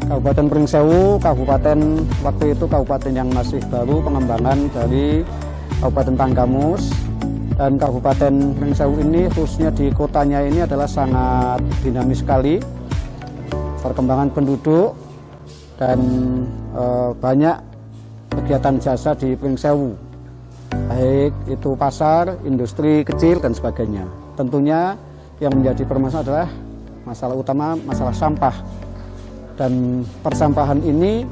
Kabupaten Pringsewu, kabupaten waktu itu kabupaten yang masih baru pengembangan dari Kabupaten Tanggamus, dan Kabupaten Pringsewu ini khususnya di kotanya ini adalah sangat dinamis sekali, perkembangan penduduk dan banyak kegiatan jasa di Pringsewu, baik itu pasar, industri kecil dan sebagainya. Tentunya yang menjadi permasalahan adalah masalah utama masalah sampah. Dan persampahan ini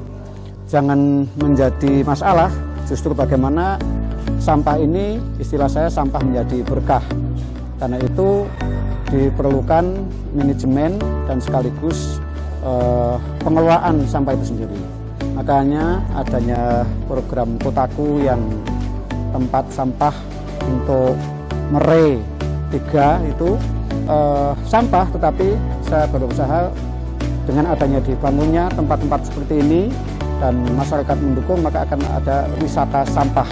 jangan menjadi masalah, justru bagaimana sampah ini, istilah saya sampah menjadi berkah. Karena itu diperlukan manajemen dan sekaligus pengelolaan sampah itu sendiri. Makanya adanya program Kotaku yang tempat sampah untuk Mere 3 itu sampah, tetapi saya berusaha dengan adanya dibangunnya tempat-tempat seperti ini dan masyarakat mendukung, maka akan ada wisata sampah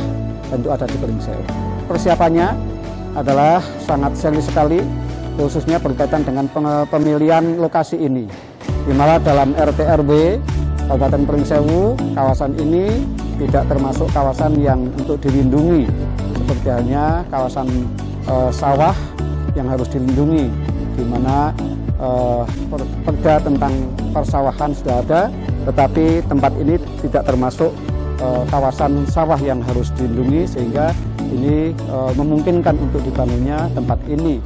dan itu ada di Pringsewu. Persiapannya adalah sangat serius sekali, khususnya berkaitan dengan pemilihan lokasi ini. Di mana dalam RT/RW Kabupaten Pringsewu, kawasan ini tidak termasuk kawasan yang untuk dilindungi, seperti halnya kawasan sawah yang harus dilindungi, di mana perda tentang persawahan sudah ada, tetapi tempat ini tidak termasuk kawasan sawah yang harus dilindungi, sehingga ini memungkinkan untuk dibangunnya tempat ini.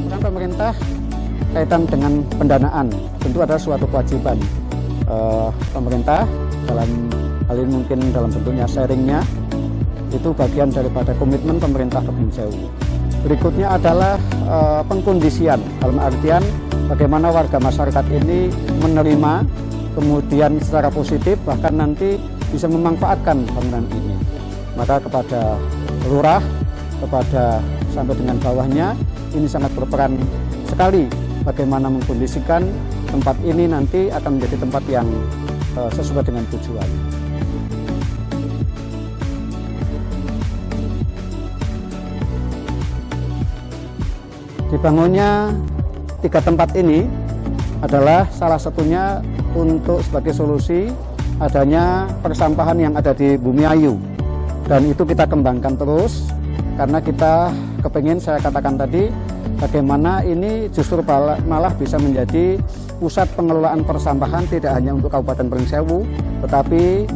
Peran pemerintah kaitan dengan pendanaan tentu adalah suatu kewajiban pemerintah dalam hal ini, mungkin dalam bentuknya sharingnya. Itu bagian daripada komitmen pemerintah Pringsewu. Berikutnya adalah pengkondisian, dalam artian bagaimana warga masyarakat ini menerima, kemudian secara positif, bahkan nanti bisa memanfaatkan bangunan ini. Maka kepada lurah, kepada sampai dengan bawahnya, ini sangat berperan sekali bagaimana mengkondisikan tempat ini nanti akan menjadi tempat yang sesuai dengan tujuan. Dibangunnya 3 tempat ini adalah salah satunya untuk sebagai solusi adanya persampahan yang ada di Bumiayu, dan itu kita kembangkan terus karena kita kepingin, saya katakan tadi, bagaimana ini justru malah bisa menjadi pusat pengelolaan persampahan tidak hanya untuk Kabupaten Pringsewu tetapi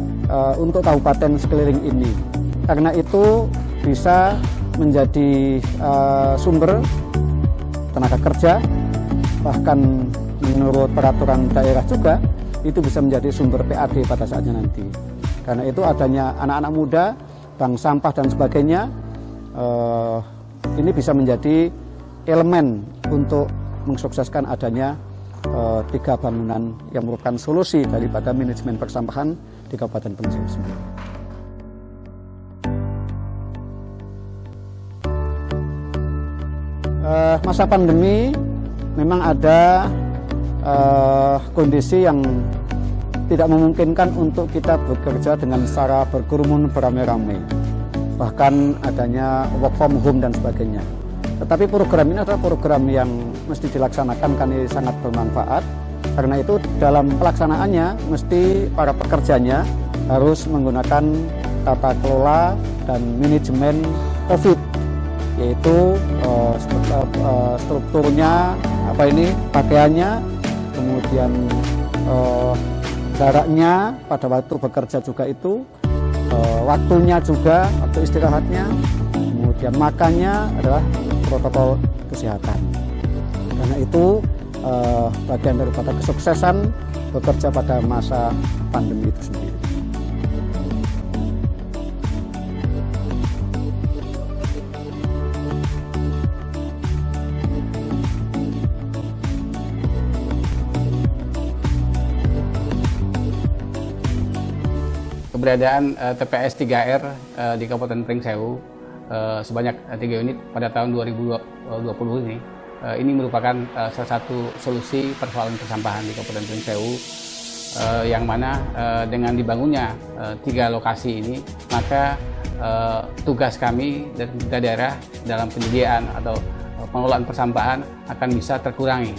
untuk kabupaten sekeliling ini. Karena itu bisa menjadi sumber tenaga kerja, bahkan menurut peraturan daerah juga itu bisa menjadi sumber PAD pada saatnya nanti. Karena itu adanya anak-anak muda, bank sampah dan sebagainya, ini bisa menjadi elemen untuk mensukseskan adanya 3 bangunan yang merupakan solusi daripada manajemen persampahan di Kabupaten Pringsewu sendiri. Masa pandemi memang ada kondisi yang tidak memungkinkan untuk kita bekerja dengan secara berkerumun beramai-ramai, bahkan adanya work from home dan sebagainya. Tetapi program ini adalah program yang mesti dilaksanakan karena sangat bermanfaat. Karena itu dalam pelaksanaannya mesti para pekerjanya harus menggunakan tata kelola dan manajemen COVID, yaitu strukturnya pakaiannya, kemudian jaraknya pada waktu bekerja juga itu, waktunya juga, waktu istirahatnya, kemudian makannya adalah protokol kesehatan. Karena itu bagian daripada kesuksesan bekerja pada masa pandemi itu sendiri. Keberadaan TPS 3R di Kabupaten Pringsewu sebanyak 3 unit pada tahun 2020 ini merupakan salah satu solusi persoalan persampahan di Kabupaten Pringsewu, yang mana dengan dibangunnya 3 lokasi ini, maka tugas kami dan daerah dalam penyediaan atau pengelolaan persampahan akan bisa terkurangi.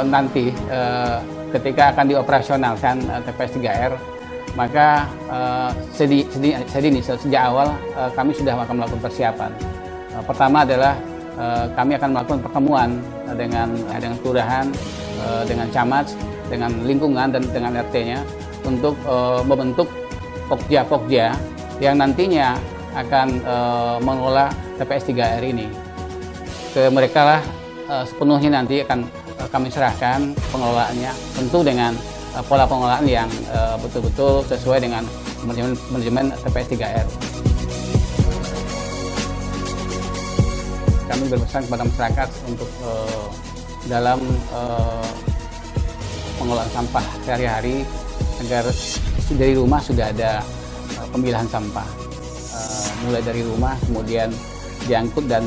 Nanti ketika akan dioperasionalkan TPS 3R, maka sejak awal kami sudah akan melakukan persiapan. Pertama adalah kami akan melakukan pertemuan dengan kelurahan, dengan camat, dengan lingkungan dan dengan RT-nya untuk membentuk pokja-pokja yang nantinya akan mengelola TPS 3R ini. Ke mereka lah sepenuhnya nanti akan kami serahkan pengelolaannya, tentu dengan pola pengelolaan yang betul-betul sesuai dengan manajemen TPS 3R. Kami berpesan kepada masyarakat untuk dalam pengelolaan sampah sehari-hari, agar dari rumah sudah ada pemilahan sampah, mulai dari rumah kemudian diangkut dan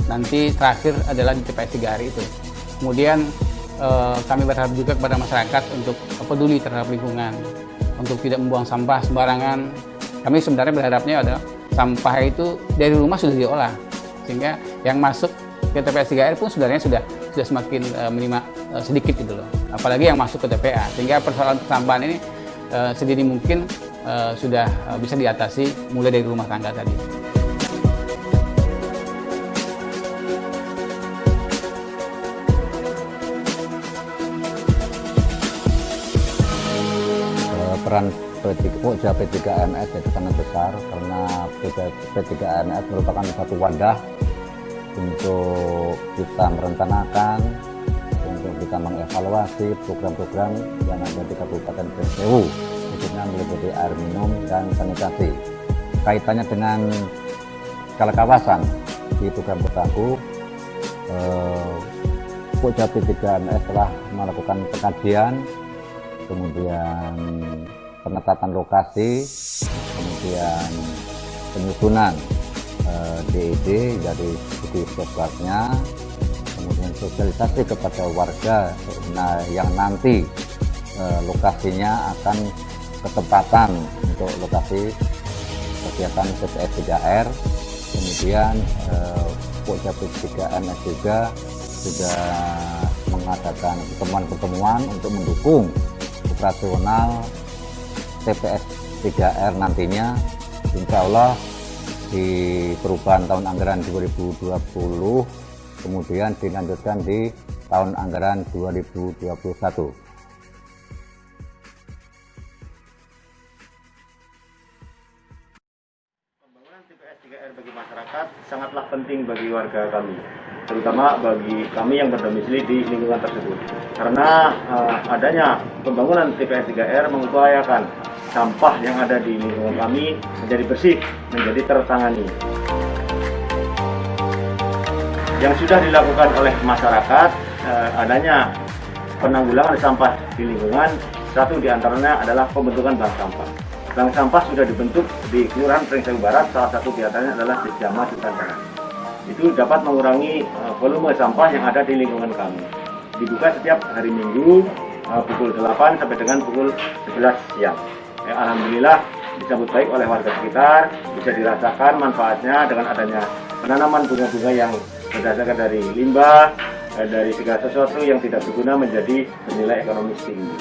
nanti terakhir adalah di TPS 3R itu. Kemudian kami berharap juga kepada masyarakat untuk peduli terhadap lingkungan, untuk tidak membuang sampah sembarangan. Kami sebenarnya berharapnya adalah sampah itu dari rumah sudah diolah, sehingga yang masuk ke TPS 3R pun sebenarnya sudah semakin sedikit gitu loh. Apalagi yang masuk ke TPA, sehingga persoalan sampahan ini sedini mungkin sudah bisa diatasi mulai dari rumah tangga tadi. Peran Pokja P3AMS itu sangat besar, karena P3AMS merupakan satu wadah untuk kita merencanakan, untuk kita mengevaluasi program-program yang ada di Kabupaten Pringsewu, khususnya meliputi air minum dan sanitasi. Kaitannya dengan skala kawasan di program Kotaku, Pokja P3AMS telah melakukan pengkajian, kemudian penetapan lokasi, kemudian penyusunan DID dari segi soslasnya, kemudian sosialisasi kepada warga yang nanti lokasinya akan ketepatan untuk lokasi kegiatan TPS 3R. Kemudian Pokja P3AMS juga sudah mengadakan pertemuan-pertemuan untuk mendukung operasional TPS 3R nantinya, insya Allah di perubahan tahun anggaran 2020, kemudian dilanjutkan di tahun anggaran 2021. Pembangunan TPS 3R bagi masyarakat sangatlah penting bagi warga kami, terutama bagi kami yang berdomisili di lingkungan tersebut. Karena adanya pembangunan TPS 3R mengupayakan sampah yang ada di lingkungan kami menjadi bersih, menjadi tertangani. Yang sudah dilakukan oleh masyarakat, adanya penanggulangan sampah di lingkungan. Satu di antaranya adalah pembentukan bank sampah. Bank sampah sudah dibentuk di Kelurahan Pringsewu Barat, salah satu di antaranya adalah di Jama Nusantara. Itu dapat mengurangi volume sampah yang ada di lingkungan kami. Dibuka setiap hari Minggu pukul 8 sampai dengan pukul 11 siang. Alhamdulillah disambut baik oleh warga sekitar, bisa dirasakan manfaatnya dengan adanya penanaman bunga-bunga yang berdasarkan dari limbah, dari segala sesuatu yang tidak berguna menjadi bernilai ekonomis tinggi.